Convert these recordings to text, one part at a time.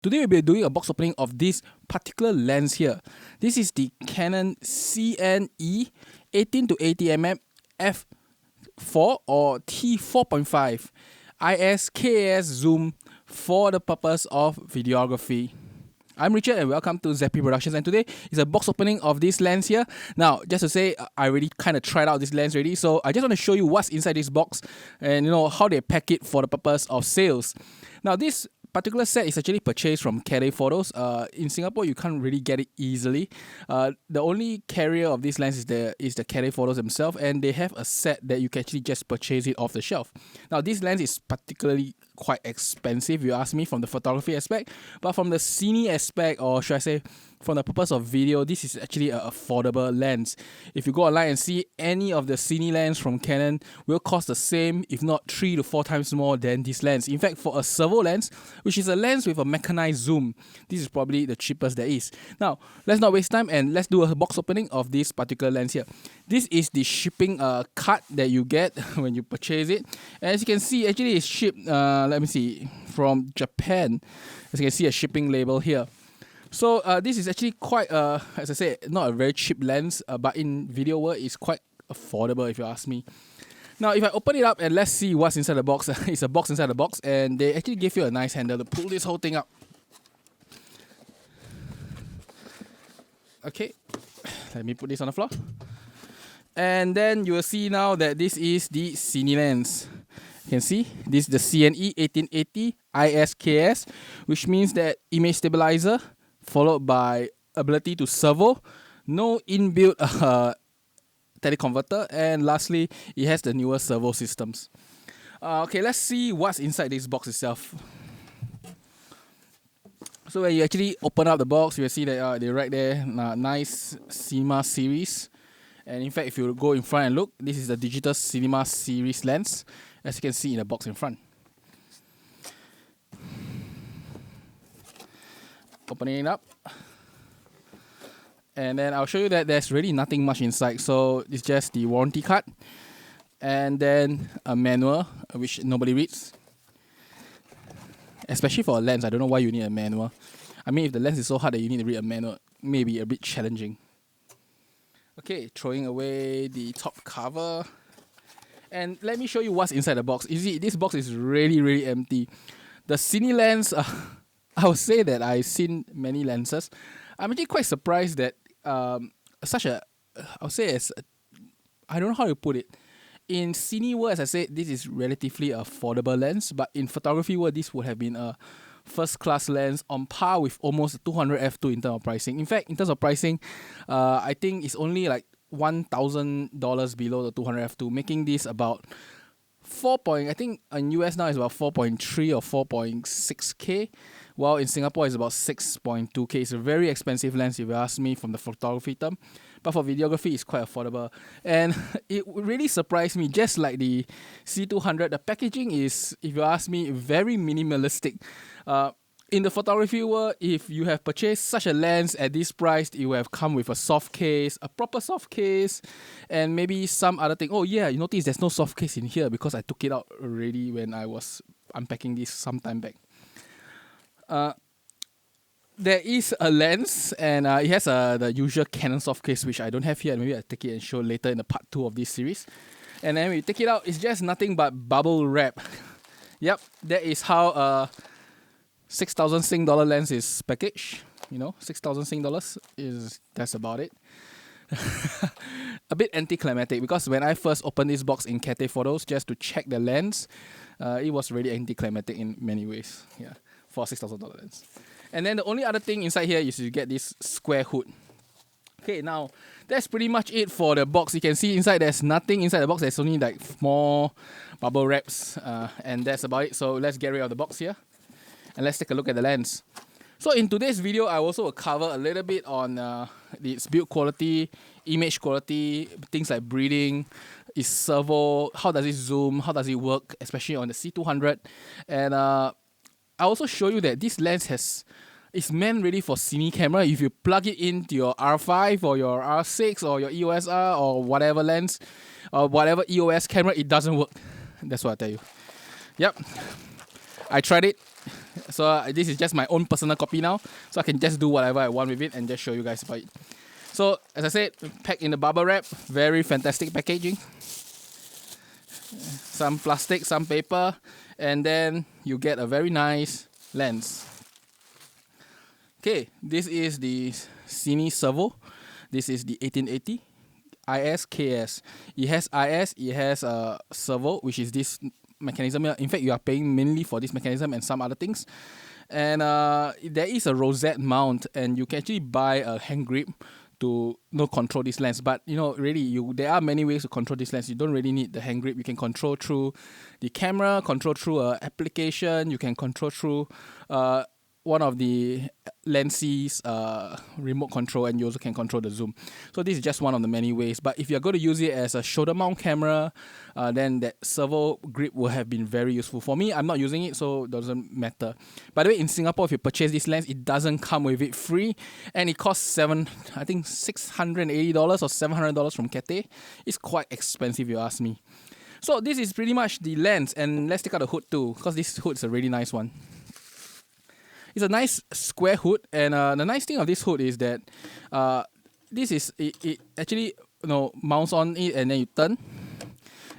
Today we'll be doing a box opening of this particular lens here. This is the Canon CN-E 18 to 80mm f4 or T4.5 IS KAS zoom for the purpose of videography. I'm Richard and welcome to Zappy Productions, and today is a box opening of this lens here. Now, just to say, I already kind of tried out this lens already, so I just want to show you what's inside this box and how they pack it for the purpose of sales. Now, this particular set is actually purchased from KAS Photos. In Singapore, you can't really get it easily. The only carrier of this lens is the KAS Photos themselves, and they have a set that you can actually just purchase it off the shelf. Now, this lens is particularly quite expensive, if you ask me, from the photography aspect, but from the cine aspect, or should I say, from the purpose of video, this is actually an affordable lens. If you go online and see any of the cine lens from Canon, will cost the same, if not 3 to 4 times more than this lens. In fact, for a servo lens, which is a lens with a mechanized zoom, this is probably the cheapest there is. Now, let's not waste time and let's do a box opening of this particular lens here. This is the shipping card that you get when you purchase it. And as you can see, actually it's shipped, let me see, from Japan. As you can see, a shipping label here. So this is actually quite, as I said, not a very cheap lens, but in video world, it's quite affordable if you ask me. Now, if I open it up and let's see what's inside the box. It's a box inside the box, and they actually give you a nice handle to pull this whole thing up. Okay, let me put this on the floor. And then you will see now that this is the cine lens. You can see this is the CN-E 1880 IS/KS, which means that image stabilizer followed by ability to servo, no inbuilt teleconverter, and lastly, it has the newer servo systems. Okay, let's see what's inside this box itself. So when you actually open up the box, you will see that they write there, nice cinema series. And in fact, if you go in front and look, this is the digital cinema series lens, as you can see in the box in front. Opening it up, and then I'll show you that there's really nothing much inside. So it's just the warranty card, and then a manual which nobody reads, especially for a lens. I don't know why you need a manual. I mean, if the lens is so hard that you need to read a manual, maybe a bit challenging. Okay, throwing away the top cover, and let me show you what's inside the box. You see, this box is really empty. The cine lens, I would say that I've seen many lenses. I'm actually quite surprised that such a, I'll say I don't know how to put it. In cine world, as I said, this is relatively affordable lens, but in photography world, this would have been a first-class lens on par with almost 200 f2 in terms of pricing. In fact, in terms of pricing, I think it's only like $1,000 below the 200 f2, making this about I think in US now is about 4.3 or 4.6K, while in Singapore is about 6.2K. It's a very expensive lens if you ask me from the photography term, but for videography it's quite affordable. And it really surprised me, just like the C200, the packaging is, if you ask me, very minimalistic. In the photography world, if you have purchased such a lens at this price, it will have come with a soft case, a proper soft case, and maybe some other thing. Oh yeah, you notice there's no soft case in here because I took it out already when I was unpacking this some time back. There is a lens, and it has the usual Canon soft case, which I don't have here. Maybe I'll take it and show later in the part 2 of this series. And then when you take it out, it's just nothing but bubble wrap. Yep, that is how 6,000 Sing dollar lens is packaged. 6,000 Sing dollars that's about it. A bit anticlimactic, because when I first opened this box in KAS Photos just to check the lens, it was really anticlimactic in many ways. Yeah, for a $6,000 lens. And then the only other thing inside here is you get this square hood. Okay, now that's pretty much it for the box. You can see inside there's nothing inside the box. There's only like more bubble wraps, and that's about it. So let's get rid of the box here, and let's take a look at the lens. So in today's video, I also will cover a little bit on its build quality, image quality, things like breathing, its servo, how does it zoom, how does it work, especially on the C200. And I also show you that this lens is meant really for cine camera. If you plug it into your R5 or your R6 or your EOS R or whatever lens or whatever EOS camera, it doesn't work. That's what I tell you. Yep. I tried it. So this is just my own personal copy now. So I can just do whatever I want with it and just show you guys about it. So as I said, packed in the bubble wrap, very fantastic packaging. Some plastic, some paper, and then you get a very nice lens. Okay, this is the Cine Servo. This is the 1880 IS KS. It has IS, it has a servo, which is this mechanism here. In fact, you are paying mainly for this mechanism and some other things. And there is a rosette mount, and you can actually buy a hand grip to control this lens. But really, there are many ways to control this lens. You don't really need the hand grip. You can control through the camera, control through an application. You can control through one of the lenses remote control, and you also can control the zoom. So this is just one of the many ways. But if you're going to use it as a shoulder mount camera, then that servo grip will have been very useful. For me, I'm not using it, so it doesn't matter. By the way, in Singapore, if you purchase this lens, it doesn't come with it free, and it costs $680 or $700 from Cathay. It's quite expensive, if you ask me. So this is pretty much the lens, and let's take out the hood too, because this hood is a really nice one. It's a nice square hood, and the nice thing of this hood is that this is it actually mounts on it, and then you turn.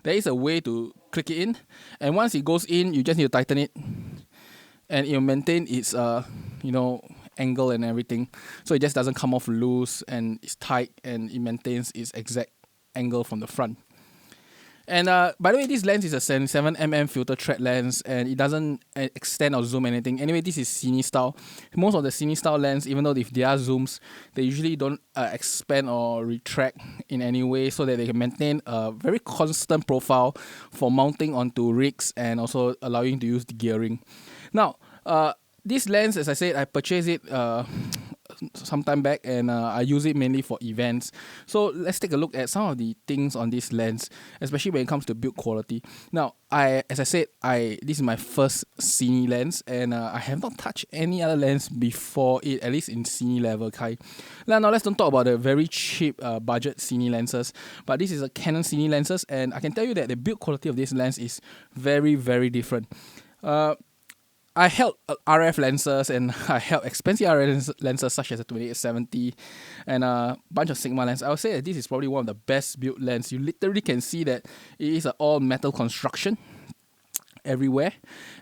There is a way to click it in, and once it goes in, you just need to tighten it, and it will maintain its angle and everything, so it just doesn't come off loose, and it's tight, and it maintains its exact angle from the front. And by the way, this lens is a 77mm filter thread lens, and it doesn't extend or zoom anything. Anyway, this is Cine style. Most of the Cine style lens, even though if they are zooms, they usually don't expand or retract in any way, so that they can maintain a very constant profile for mounting onto rigs and also allowing you to use the gearing. Now, this lens, as I said, I purchased it some time back, and I use it mainly for events. So let's take a look at some of the things on this lens, especially when it comes to build quality. Now, as I said, this is my first Cine lens, and I have not touched any other lens before it, at least in Cine level kind. Now let's don't talk about the very cheap budget Cine lenses, but this is a Canon Cine lenses, and I can tell you that the build quality of this lens is very, very different. I held RF lenses, and I held expensive RF lenses such as a 2870 and a bunch of Sigma lenses. I would say that this is probably one of the best built lenses. You literally can see that it is an all metal construction everywhere,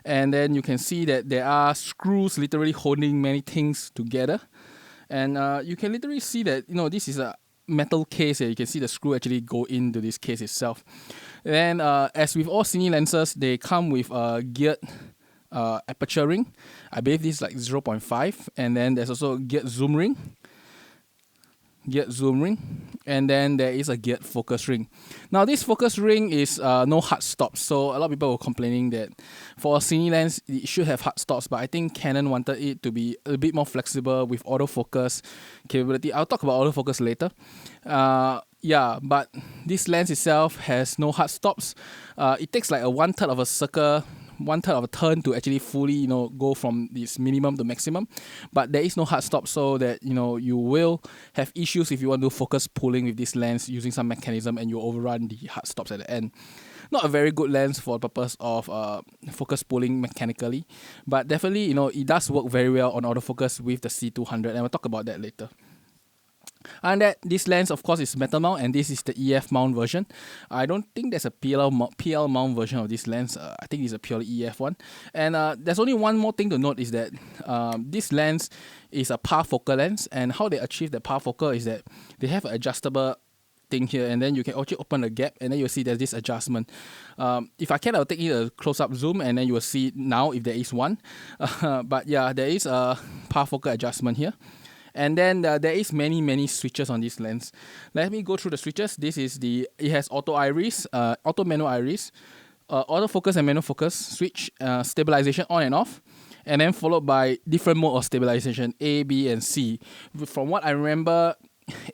and then you can see that there are screws literally holding many things together, and you can literally see that this is a metal case here. You can see the screw actually go into this case itself. And as with all Cine lenses, they come with a geared aperture ring. I believe this is like 0.5, and then there's also a geared zoom ring, and then there is a geared focus ring. Now this focus ring is no hard stops, so a lot of people were complaining that for a Cine lens it should have hard stops, but I think Canon wanted it to be a bit more flexible with autofocus capability. I'll talk about autofocus later. But this lens itself has no hard stops. It takes like a 1/3 of a circle, 1/3 of a turn to actually fully go from this minimum to maximum, but there is no hard stop, so that you will have issues if you want to do focus pulling with this lens using some mechanism, and you overrun the hard stops at the end. Not a very good lens for the purpose of focus pulling mechanically, but definitely it does work very well on autofocus with the C200, and we'll talk about that later. And that this lens, of course, is metal mount, and this is the EF mount version. I don't think there's a PL mount version of this lens. I think it's a purely EF one. And there's only one more thing to note is that this lens is a parfocal lens, and how they achieve the parfocal is that they have an adjustable thing here, and then you can actually open the gap, and then you'll see there's this adjustment. If I can, I'll take a close-up zoom, and then you will see now if there is one. But yeah, there is a parfocal adjustment here. And then there is many switches on this lens. Let me go through the switches. It has auto iris, auto manual iris, autofocus and manual focus switch, stabilization on and off, and then followed by different mode of stabilization, A, B, and C. From what I remember,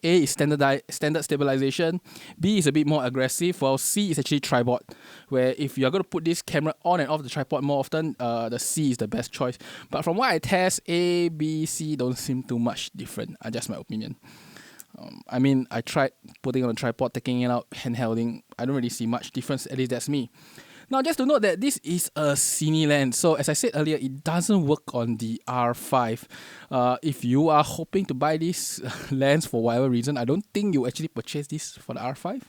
A is standard stabilization, B is a bit more aggressive, while C is actually tripod, where if you're going to put this camera on and off the tripod more often, the C is the best choice. But from what I test, A, B, C don't seem too much different. Just my opinion. I tried putting on a tripod, taking it out, handhelding. I don't really see much difference, at least that's me. Now, just to note that this is a Cine lens. So, as I said earlier, it doesn't work on the R5. If you are hoping to buy this lens for whatever reason, I don't think you actually purchase this for the R5.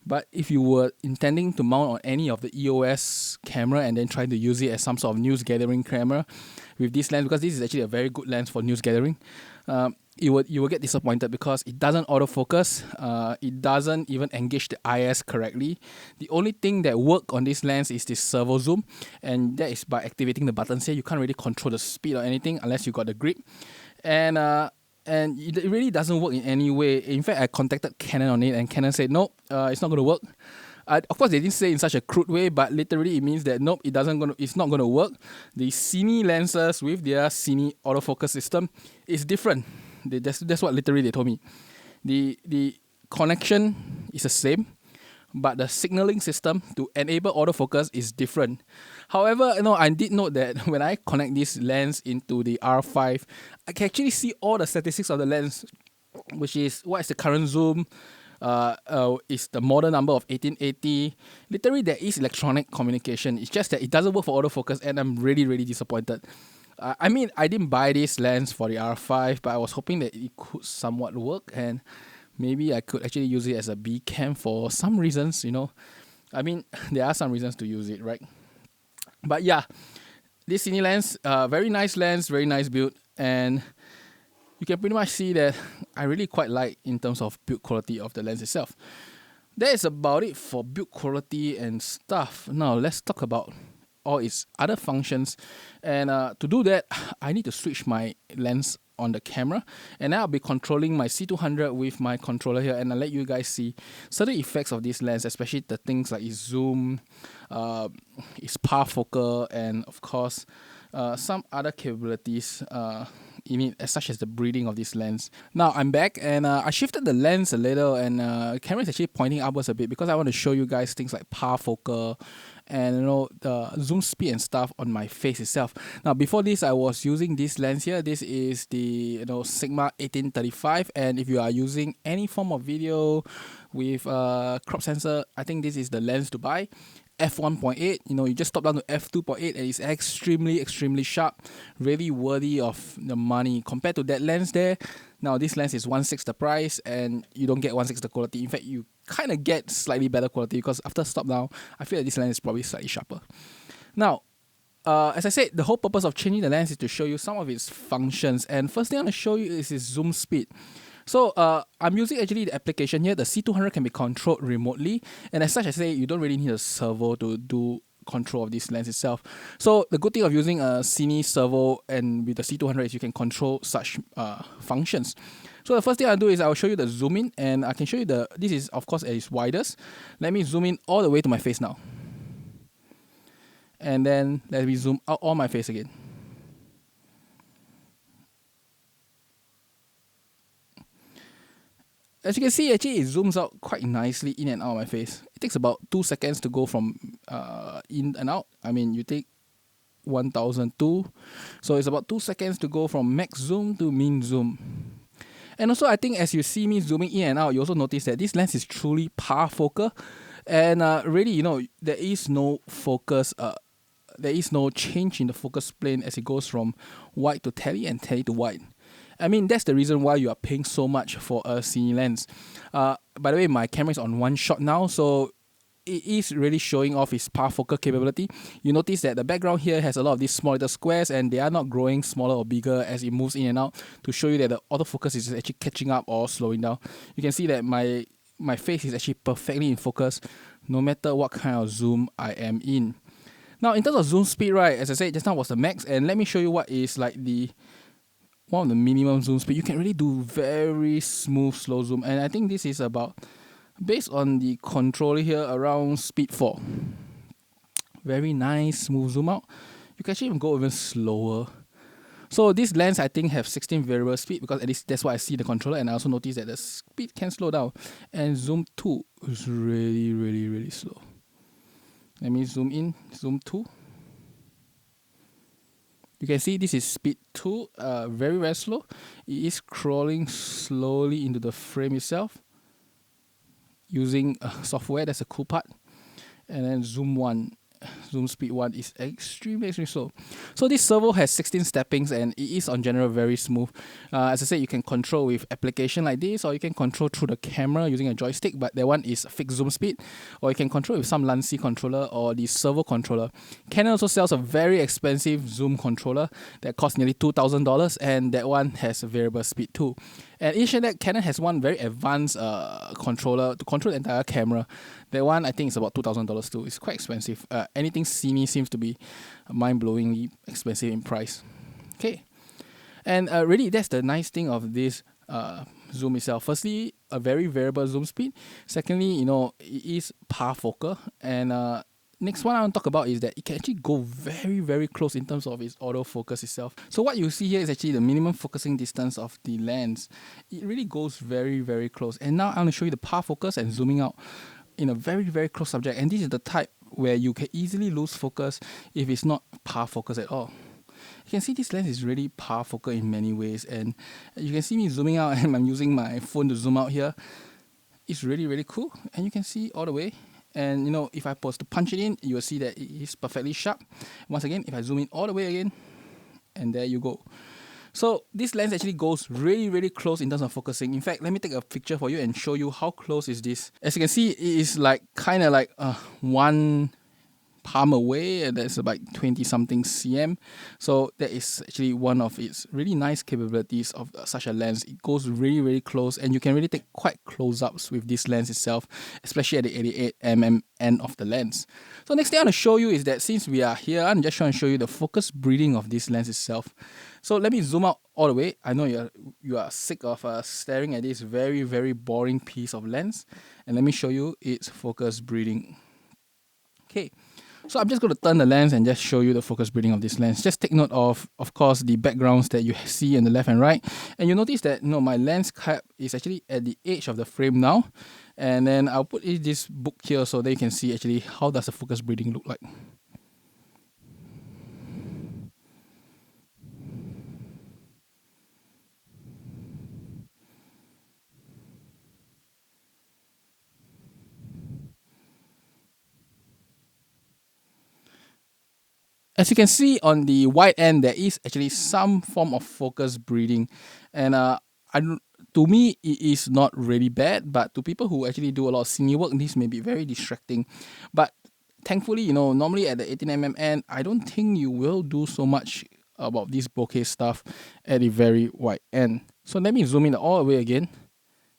But if you were intending to mount on any of the EOS camera and then trying to use it as some sort of news gathering camera with this lens, because this is actually a very good lens for news gathering, you will get disappointed because it doesn't autofocus. It doesn't even engage the IS correctly. The only thing that works on this lens is this servo zoom, and that is by activating the buttons here. You can't really control the speed or anything unless you got the grip, and it really doesn't work in any way. In fact, I contacted Canon on it, and Canon said no, it's not going to work. Of course, they didn't say in such a crude way, but literally it means that nope, it's not going to work. The Cine lenses with their Cine autofocus system is different. That's what literally they told me. The connection is the same, but the signaling system to enable autofocus is different. However, I did note that when I connect this lens into the R5, I can actually see all the statistics of the lens, which is what is the current zoom, is the model number of 1880. Literally, there is electronic communication. It's just that it doesn't work for autofocus, and I'm really, really disappointed. I mean, I didn't buy this lens for the R5, but I was hoping that it could somewhat work, and maybe I could actually use it as a B cam for some reasons, I mean, there are some reasons to use it, right? But yeah, this Cine lens, very nice lens, very nice build, and you can pretty much see that I really quite like in terms of build quality of the lens itself. That is about it for build quality and stuff. Now let's talk about all its other functions, and to do that, I need to switch my lens on the camera, and I'll be controlling my C200 with my controller here, and I'll let you guys see certain effects of this lens, especially the things like its zoom, its parfocal, and of course some other capabilities in it, such as the breathing of this lens. Now I'm back, and I shifted the lens a little, and the camera is actually pointing upwards a bit because I want to show you guys things like parfocal and the zoom speed and stuff on my face itself. Now before this, I was using this lens here. This is the Sigma 1835, and if you are using any form of video with crop sensor, I think this is the lens to buy. f1.8, you just stop down to f2.8 and it's extremely sharp, really worthy of the money compared to that lens there. Now this lens is 1/6 the price, and you don't get 1/6 the quality. In fact, you kind of get slightly better quality because after stop down, I feel that this lens is probably slightly sharper. Now, as I said, the whole purpose of changing the lens is to show you some of its functions, and first thing I want to show you is its zoom speed. So I'm using actually the application here. The C200 can be controlled remotely, and as such, I say you don't really need a servo to do control of this lens itself. So the good thing of using a Cine Servo and with the C200 is you can control such functions. So the first thing I'll do is I'll show you the zoom in, and I can show you this is of course at its widest. Let me zoom in all the way to my face now, and then let me zoom out on my face again. As you can see, actually it zooms out quite nicely in and out of my face. It takes about 2 seconds to go from in and out. I mean, you take 1002, so it's about 2 seconds to go from max zoom to min zoom. And also, I think as you see me zooming in and out, you also notice that this lens is truly parfocal, and really, there is no focus. There is no change in the focus plane as it goes from wide to tele and tele to wide. I mean, that's the reason why you are paying so much for a Cine lens. By the way, my camera is on one shot now, so it is really showing off its parfocal capability. You notice that the background here has a lot of these small little squares, and they are not growing smaller or bigger as it moves in and out to show you that the autofocus is actually catching up or slowing down. You can see that my face is actually perfectly in focus no matter what kind of zoom I am in. Now, in terms of zoom speed, right, as I said, just now was the max, and let me show you what is like one of the minimum zoom speed. You can really do very smooth slow zoom, and I think this is about, based on the controller here, around speed 4. Very nice smooth zoom out. You can actually even go even slower. So this lens I think have 16 variable speed, because at least that's what I see in the controller, and I also notice that the speed can slow down, and zoom 2 is really slow. Let me zoom in, zoom 2. You can see this is speed 2, very slow. It is crawling slowly into the frame itself using software. That's a cool part. and then zoom speed 1 is extremely slow. So this servo has 16 steppings and it is on general very smooth. As I said, you can control with application like this, or you can control through the camera using a joystick, but that one is fixed zoom speed, or you can control with some LAN C controller or the servo controller. Canon also sells a very expensive zoom controller that costs nearly $2,000, and that one has a variable speed too. And in addition to that, Canon has one very advanced controller to control the entire camera. That one I think is about $2,000 too. It's quite expensive. Anything Cine seems to be mind-blowingly expensive in price. Okay, and really that's the nice thing of this zoom itself. Firstly, a very variable zoom speed. Secondly, it is parfocal, and next one I want to talk about is that it can actually go very close in terms of its autofocus itself. So what you see here is actually the minimum focusing distance of the lens. It really goes very close. And now I'm going to show you the parfocus and zooming out in a very close subject. And this is the type where you can easily lose focus if it's not parfocus at all. You can see this lens is really parfocal in many ways, and you can see me zooming out and I'm using my phone to zoom out here. It's really cool, and you can see all the way. And if I pause to punch it in, you will see that it is perfectly sharp. Once again, if I zoom in all the way again, and there you go. So this lens actually goes really close in terms of focusing. In fact, let me take a picture for you and show you how close is this. As you can see, it is kind of like one palm away, and that's about 20 something cm. So that is actually one of its really nice capabilities of such a lens. It goes really close, and you can really take quite close-ups with this lens itself, especially at the 88mm end of the lens. So next thing I want to show you is that since we are here, I'm just trying to show you the focus breathing of this lens itself. So let me zoom out all the way. I know you are sick of staring at this very boring piece of lens, and let me show you its focus breathing. Okay. So I'm just going to turn the lens and just show you the focus breathing of this lens. Just take note of course, the backgrounds that you see on the left and right. And you notice that my lens cap is actually at the edge of the frame now. And then I'll put this book here so that you can see actually how does the focus breathing look like. As you can see on the wide end, there is actually some form of focus breathing, and to me it is not really bad, but to people who actually do a lot of cine work, this may be very distracting. But thankfully, normally at the 18mm end, I don't think you will do so much about this bokeh stuff at the very wide end. So let me zoom in all the way again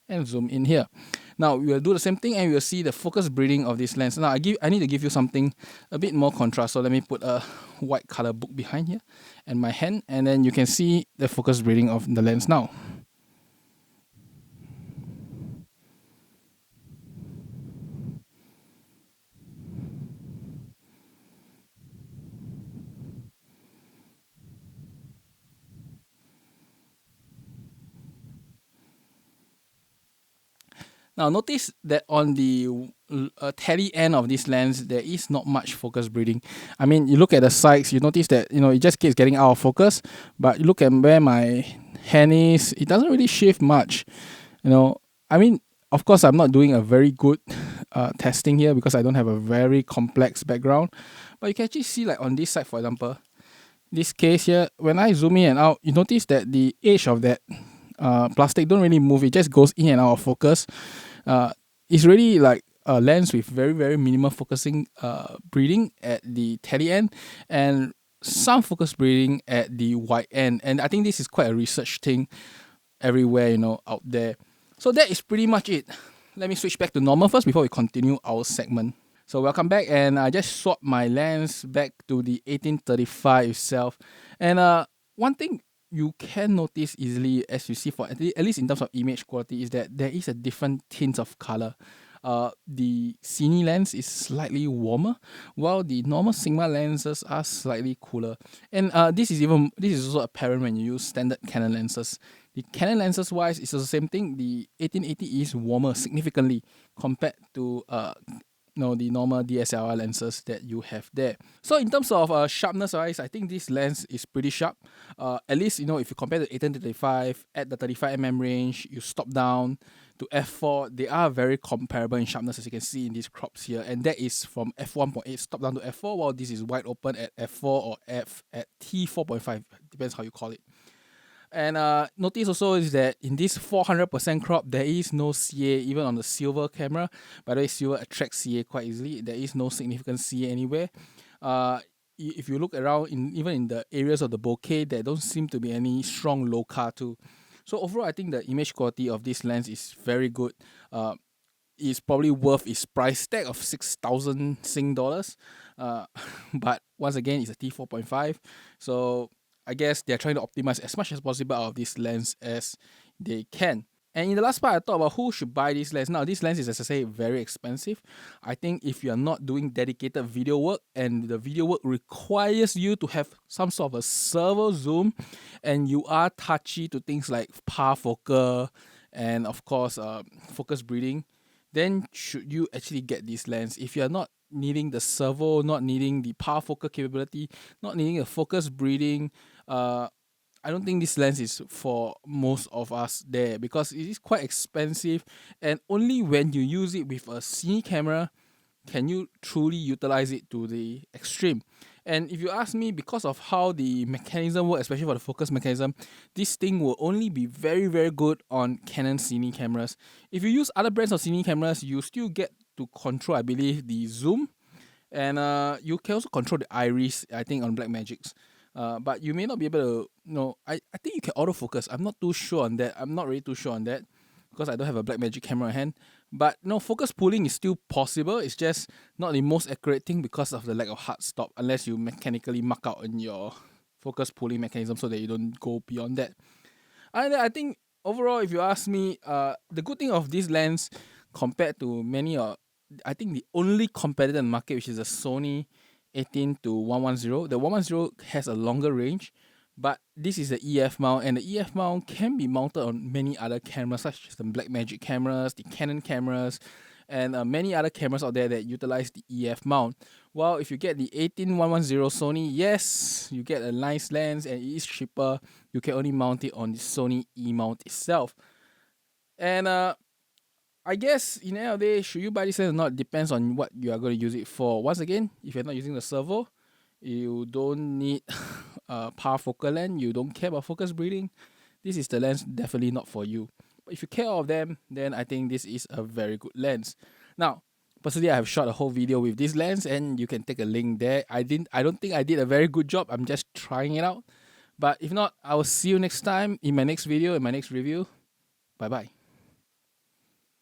and zoom in here. Now we will do the same thing, and we will see the focus breathing of this lens. Now I need to give you something a bit more contrast, so let me put a white color book behind here and my hand, and then you can see the focus breathing of the lens now. Now notice that on the tele end of this lens, there is not much focus breathing. I mean, you look at the sides, you notice that it just keeps getting out of focus. But you look at where my hand is, it doesn't really shift much. I mean, of course, I'm not doing a very good testing here because I don't have a very complex background. But you can actually see, like on this side, for example, this case here, when I zoom in and out, you notice that the edge of that plastic don't really move. It just goes in and out of focus. It's really like a lens with very minimal focusing breathing at the tele end, and some focus breathing at the wide end. And I think this is quite a research thing everywhere out there. So that is pretty much it. Let me switch back to normal first before we continue our segment. So welcome back, and I just swapped my lens back to the 1835 itself. And one thing you can notice easily, as you see, for at least in terms of image quality, is that there is a different tint of color. The Cine lens is slightly warmer, while the normal Sigma lenses are slightly cooler. And this is also apparent when you use standard Canon lenses. The Canon lenses wise, it's the same thing. The 1880 is warmer significantly compared to the normal DSLR lenses that you have there. So in terms of sharpness wise, I think this lens is pretty sharp. At least if you compare the 18-35 at the 35mm range, you stop down to f4, they are very comparable in sharpness, as you can see in these crops here, and that is from f1.8 stop down to f4, while this is wide open at f4 or f at t4.5, depends how you call it. And notice also is that in this 400% crop, there is no CA even on the silver camera. By the way, silver attracts CA quite easily. There is no significant CA anywhere. If you look around, even in the areas of the bokeh, there don't seem to be any strong low-car too. So overall, I think the image quality of this lens is very good. It's probably worth its price tag of 6,000 Sing dollars. But once again, it's a T4.5. So I guess they're trying to optimize as much as possible out of this lens as they can. And in the last part, I thought about who should buy this lens. Now, this lens is, as I say, very expensive. I think if you're not doing dedicated video work and the video work requires you to have some sort of a servo zoom, and you are touchy to things like parfocal and, of course, focus breathing, then should you actually get this lens. If you're not needing the servo, not needing the parfocal capability, not needing a focus breathing, I don't think this lens is for most of us there, because it is quite expensive, and only when you use it with a cine camera can you truly utilize it to the extreme. And if you ask me, because of how the mechanism works, especially for the focus mechanism, this thing will only be very, very good on Canon CN-E cameras. If you use other brands of CN-E cameras, you still get to control, I believe, the zoom, and you can also control the iris, I think, on Blackmagics. But you may not be able to, I think you can autofocus. I'm not too sure on that. I'm not really too sure on that, because I don't have a Blackmagic camera in hand. But focus pulling is still possible. It's just not the most accurate thing because of the lack of hard stop, unless you mechanically mark out on your focus pulling mechanism so that you don't go beyond that. And I think overall, if you ask me, the good thing of this lens compared to many, I think the only competitor in the market, which is the Sony 18-110, the 110 has a longer range, but this is the EF mount, and the EF mount can be mounted on many other cameras, such as the Blackmagic cameras, the Canon cameras, and many other cameras out there that utilize the EF mount. While if you get the 18-110 Sony, yes, you get a nice lens and it is cheaper. You can only mount it on the Sony E mount itself. And I guess in the end of the day, should you buy this lens or not, depends on what you are going to use it for. Once again, if you're not using the servo, you don't need a parfocal lens, you don't care about focus breathing, this is the lens definitely not for you. But if you care of them, then I think this is a very good lens. Now, personally, I have shot a whole video with this lens, and you can take a link there. I don't think I did a very good job. I'm just trying it out. But if not, I will see you next time in my next video, in my next review. Bye bye.